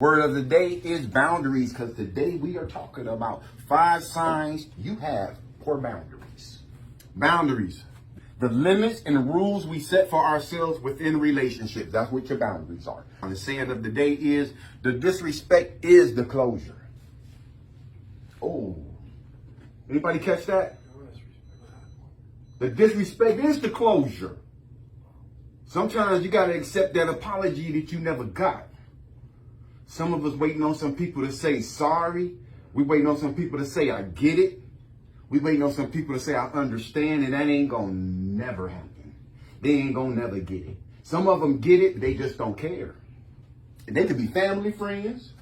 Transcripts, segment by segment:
Word of the day is boundaries, because today we are talking about 5 signs you have poor boundaries. Boundaries, the limits and rules we set for ourselves within relationships. That's what your boundaries are. And the saying of the day is, the disrespect is the closure. Oh, anybody catch that? The disrespect is the closure. Sometimes you got to accept that apology that you never got. Some of us waiting on some people to say sorry. We waiting on some people to say, I get it. We waiting on some people to say, I understand, and that ain't gonna never happen. They ain't gonna never get it. Some of them get it, they just don't care. And they could be family, friends,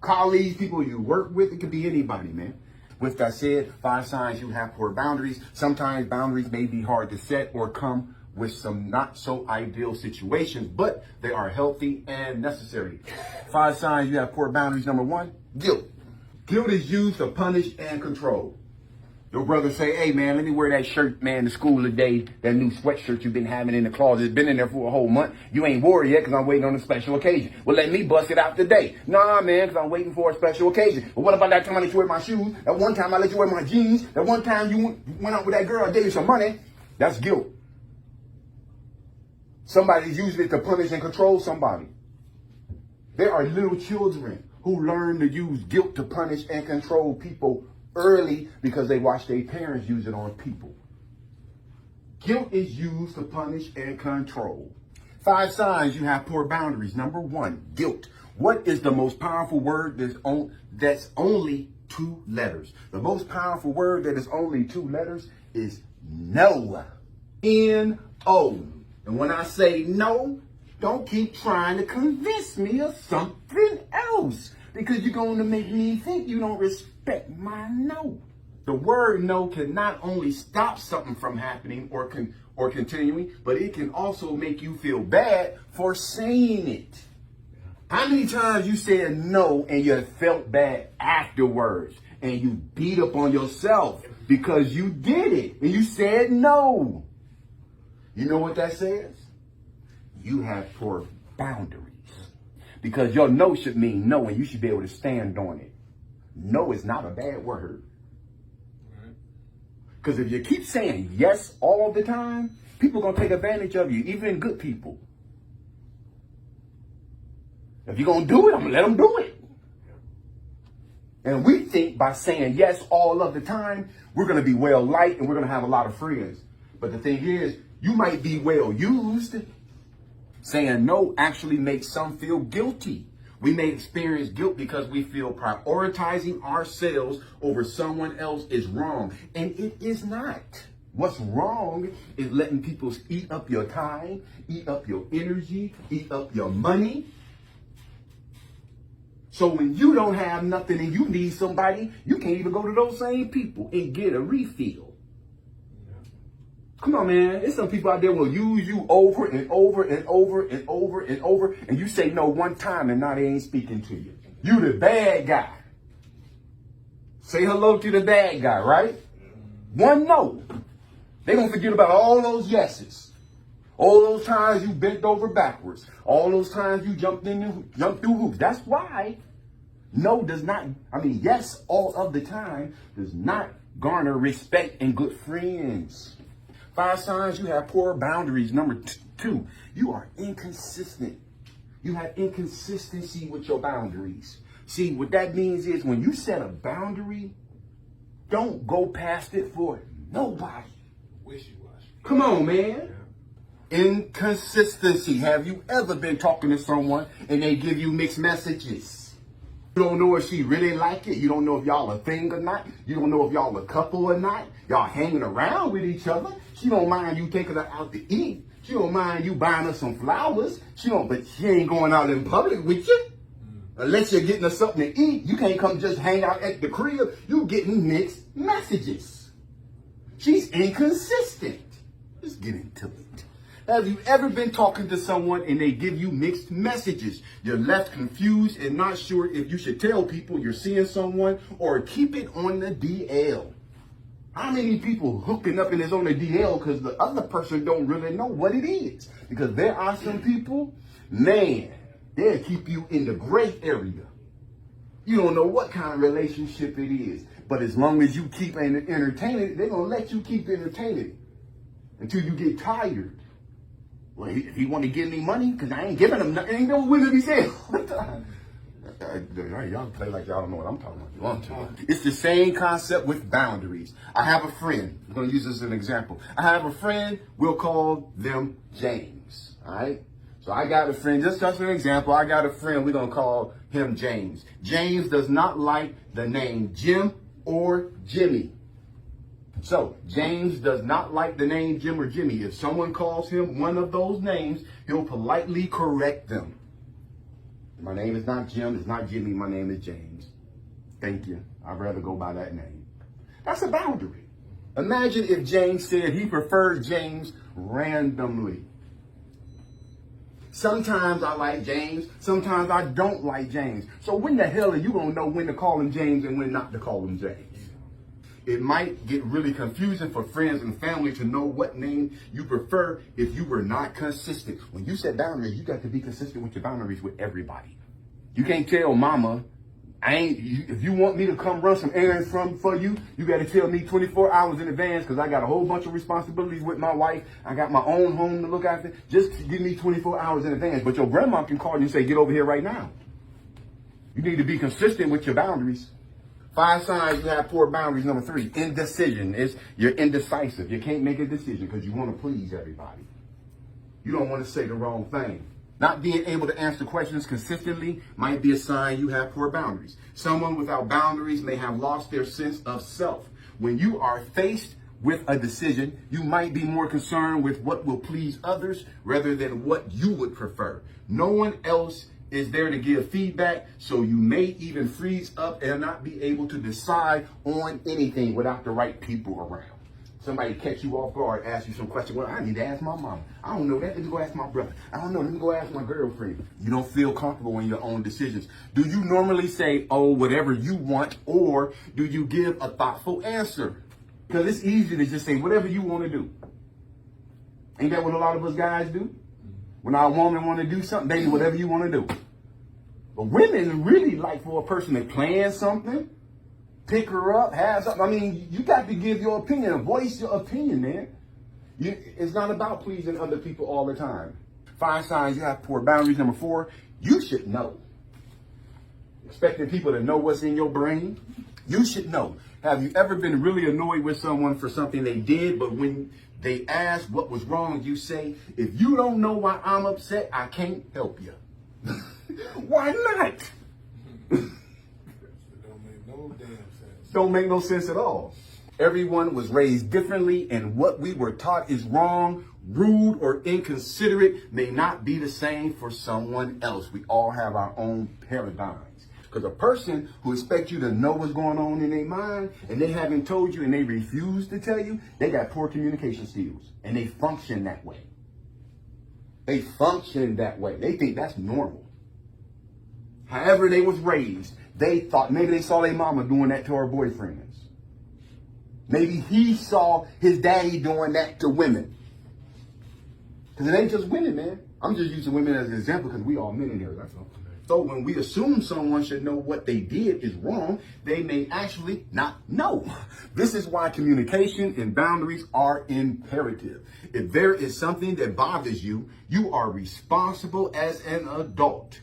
colleagues, people you work with. It could be anybody, man. With that said, 5 signs you have poor boundaries. Sometimes boundaries may be hard to set or come with some not so ideal situations, but they are healthy and necessary. 5 signs you have poor boundaries. Number 1, guilt. Guilt is used to punish and control. Your brother say, hey man, let me wear that shirt, man, to school today. That new sweatshirt you've been having in the closet. It's been in there for a whole month. You ain't wore it yet because I'm waiting on a special occasion. Well, let me bust it out today. Nah, man, because I'm waiting for a special occasion. But what about that time I let you wear my shoes? That one time I let you wear my jeans? That one time you went out with that girl, I gave you some money? That's guilt. Somebody's using it to punish and control somebody. There are little children who learn to use guilt to punish and control people early because they watch their parents use it on people. Guilt is used to punish and control. 5 signs you have poor boundaries. Number 1, guilt. What is the most powerful word that's only 2 letters? The most powerful word that is only 2 letters is no. N-O. And when I say no, don't keep trying to convince me of something else, because you're going to make me think you don't respect my no. The word no can not only stop something from happening or continuing, but it can also make you feel bad for saying it. How many times you said no and you felt bad afterwards and you beat up on yourself because you did it and you said no? You know what that says? You have poor boundaries. Because your no should mean no, and you should be able to stand on it. No is not a bad word. Because if you keep saying yes all the time, people are going to take advantage of you, even good people. If you're going to do it, I'm going to let them do it. And we think by saying yes all of the time, we're going to be well liked and we're going to have a lot of friends. But the thing is, you might be well used. Saying no actually makes some feel guilty. We may experience guilt because we feel prioritizing ourselves over someone else is wrong. And it is not. What's wrong is letting people eat up your time, eat up your energy, eat up your money. So when you don't have nothing and you need somebody, you can't even go to those same people and get a refill. Come on, man. There's some people out there will use you over and over and over and over and over, and you say no one time and now they ain't speaking to you. You the bad guy. Say hello to the bad guy, right? One no. They gonna forget about all those yeses. All those times you bent over backwards. All those times you jumped through hoops. That's why no does not, yes all of the time does not garner respect and good friends. 5 signs you have poor boundaries. Number 2, you are inconsistent. You have inconsistency with your boundaries. See, what that means is when you set a boundary, don't go past it for nobody. Wishy-washy. Come on, man. Yeah. Inconsistency. Have you ever been talking to someone and they give you mixed messages? You don't know if she really like it. You don't know if y'all a thing or not. You don't know if y'all a couple or not. Y'all hanging around with each other. She don't mind you taking her out to eat. She don't mind you buying her some flowers. But she ain't going out in public with you. Unless you're getting her something to eat. You can't come just hang out at the crib. You getting mixed messages. She's inconsistent. Let's get into it. Have you ever been talking to someone and they give you mixed messages? You're left confused and not sure if you should tell people you're seeing someone or keep it on the DL. How many people hooking up and it's on the DL because the other person don't really know what it is? Because there are some people, man, They'll keep you in the gray area. You don't know what kind of relationship it is. But as long as you keep entertaining it, they're going to let you keep entertaining it until you get tired. Well, he want to give me money because I ain't giving him nothing. Ain't no willing to be said. Y'all play like y'all don't know what I'm talking about. It's the same concept with boundaries. I have a friend. I'm going to use this as an example. I have a friend. We'll call them James. All right. So I got a friend, just an example, I got a friend, we're going to call him James. James does not like the name Jim or Jimmy. So James does not like the name Jim or Jimmy. If someone calls him one of those names, he'll politely correct them. My name is not Jim, it's not Jimmy, my name is James. Thank you. I'd rather go by that name. That's a boundary. Imagine if James said he preferred James randomly. Sometimes I like James, sometimes I don't like James. So when the hell are you going to know when to call him James and when not to call him James? It might get really confusing for friends and family to know what name you prefer if you were not consistent. When you set boundaries, you got to be consistent with your boundaries with everybody. You can't tell mama, if you want me to come run some errands for you, you got to tell me 24 hours in advance because I got a whole bunch of responsibilities with my wife. I got my own home to look after. Just give me 24 hours in advance. But your grandma can call you and say, get over here right now. You need to be consistent with your boundaries. 5 signs you have poor boundaries. Number 3, indecision. You're indecisive. You can't make a decision because you want to please everybody. You don't want to say the wrong thing. Not being able to answer questions consistently might be a sign you have poor boundaries. Someone without boundaries may have lost their sense of self. When you are faced with a decision, you might be more concerned with what will please others rather than what you would prefer. No one else is there to give feedback, so you may even freeze up and not be able to decide on anything without the right people around. Somebody catch you off guard, ask you some question. Well, I need to ask my mom. I don't know that. Let me go ask my brother. I don't know. Let me go ask my girlfriend. You don't feel comfortable in your own decisions. Do you normally say, oh, whatever you want, or do you give a thoughtful answer? Because it's easy to just say whatever you want to do. Ain't that what a lot of us guys do? When our woman want to do something, they do whatever you want to do. But women really like for a person to plan something, pick her up, have something. I mean, you got to give your opinion, voice your opinion, man. It's not about pleasing other people all the time. 5 signs you have poor boundaries. Number 4, you should know. Expecting people to know what's in your brain. You should know. Have you ever been really annoyed with someone for something they did, but when they ask what was wrong, you say, if you don't know why I'm upset, I can't help you. Why not? Don't make no sense at all. Everyone was raised differently, and what we were taught is wrong, rude, or inconsiderate may not be the same for someone else. We all have our own paradigms. Because a person who expects you to know what's going on in their mind, and they haven't told you and they refuse to tell you, they got poor communication skills, and they function that way. They function that way. They think that's normal. However they was raised, they thought maybe they saw their mama doing that to her boyfriends. Maybe he saw his daddy doing that to women. Because it ain't just women, man. I'm just using women as an example because we all men in here, that's all. So when we assume someone should know what they did is wrong, they may actually not know. This is why communication and boundaries are imperative. If there is something that bothers you, you are responsible as an adult.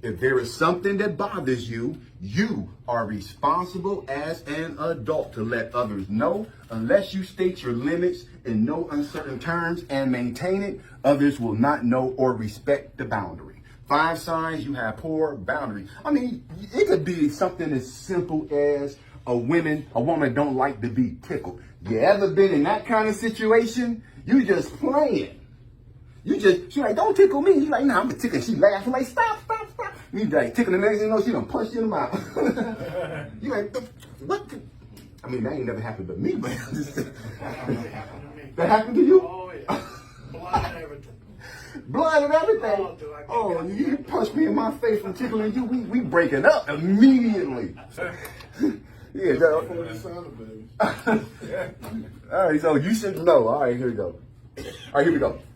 If there is something that bothers you, you are responsible as an adult to let others know. Unless you state your limits in no uncertain terms and maintain it, others will not know or respect the boundary. 5 signs you have poor boundaries. I mean, it could be something as simple as a woman don't like to be tickled. You ever been in that kind of situation? You just playing. She's like, don't tickle me. You're like, nah, I'm gonna tickle. She laughs. I'm like, stop. You like tickling the next thing you know, she done punched you in the mouth. You like, what? I mean, that ain't never happened to me, but that happened to you? Oh, yeah. Blood and everything. Blood and everything. Oh, you punched me in my face from tickling you. We breaking up immediately. Yeah, all right, so you should know. All right, here we go.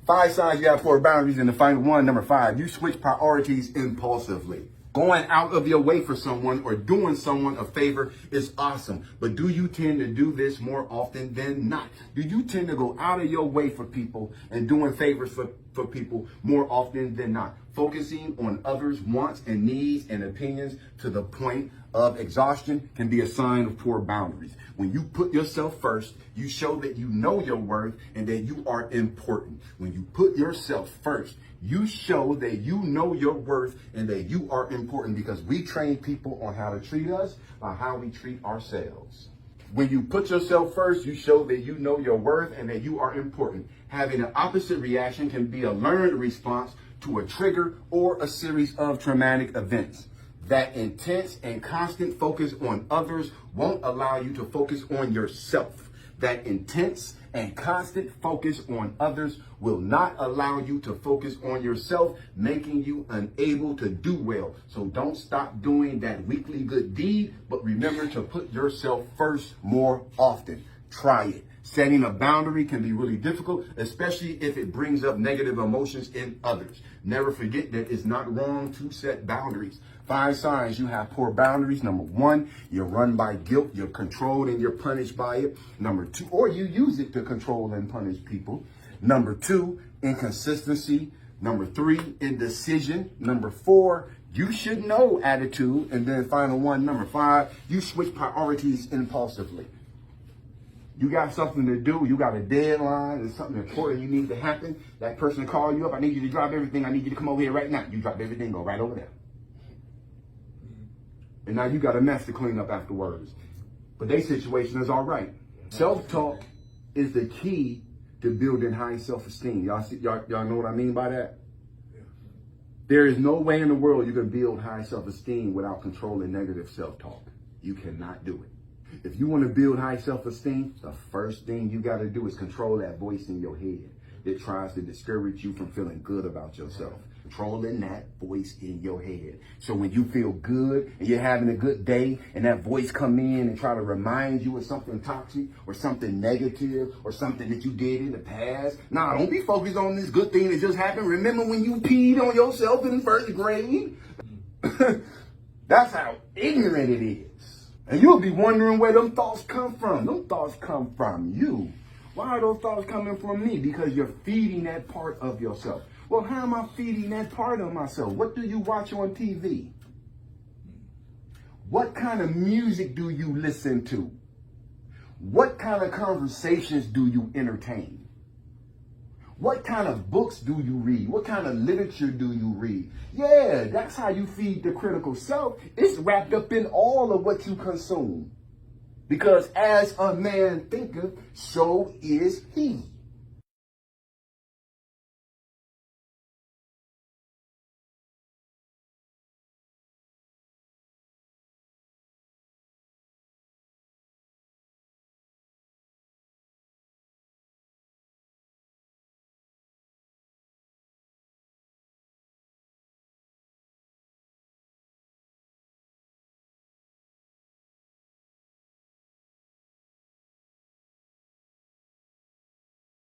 5 signs you have poor boundaries. And the final one, number 5, you switch priorities impulsively. Going out of your way for someone or doing someone a favor is awesome. But do you tend to do this more often than not? Do you tend to go out of your way for people and doing favors for people more often than not? Focusing on others' wants and needs and opinions to the point of exhaustion can be a sign of poor boundaries. When you put yourself first, you show that you know your worth and that you are important. When you put yourself first, you show that you know your worth and that you are important, because we train people on how to treat us by how we treat ourselves. When you put yourself first, you show that you know your worth and that you are important. Having an opposite reaction can be a learned response to a trigger or a series of traumatic events. That intense and constant focus on others won't allow you to focus on yourself. That intense and constant focus on others will not allow you to focus on yourself, making you unable to do well. So don't stop doing that weekly good deed, but remember to put yourself first more often. Try it. Setting a boundary can be really difficult, especially if it brings up negative emotions in others. Never forget that it's not wrong to set boundaries. 5 signs you have poor boundaries. Number 1, you're run by guilt. You're controlled and you're punished by it. Number 2, or you use it to control and punish people. Number 2, inconsistency. Number 3, indecision. Number 4, you should know attitude. And then final one, number 5, you switch priorities impulsively. You got something to do, you got a deadline, there's something important you need to happen. That person call you up, I need you to drop everything, I need you to come over here right now. You drop everything, go right over there. And now you got a mess to clean up afterwards. But their situation is all right. Self-talk is the key to building high self-esteem. Y'all know what I mean by that? There is no way in the world you can build high self-esteem without controlling negative self-talk. You cannot do it. If you want to build high self-esteem, the first thing you got to do is control that voice in your head that tries to discourage you from feeling good about yourself. Controlling that voice in your head. So when you feel good and you're having a good day and that voice come in and try to remind you of something toxic or something negative or something that you did in the past, nah, don't be focused on this good thing that just happened. Remember when you peed on yourself in first grade? That's how ignorant it is. And you'll be wondering where them thoughts come from. Them thoughts come from you. Why are those thoughts coming from me? Because you're feeding that part of yourself. Well, how am I feeding that part of myself? What do you watch on TV? What kind of music do you listen to? What kind of conversations do you entertain? What kind of books do you read? What kind of literature do you read? Yeah, that's how you feed the critical self. It's wrapped up in all of what you consume. Because as a man thinketh, so is he.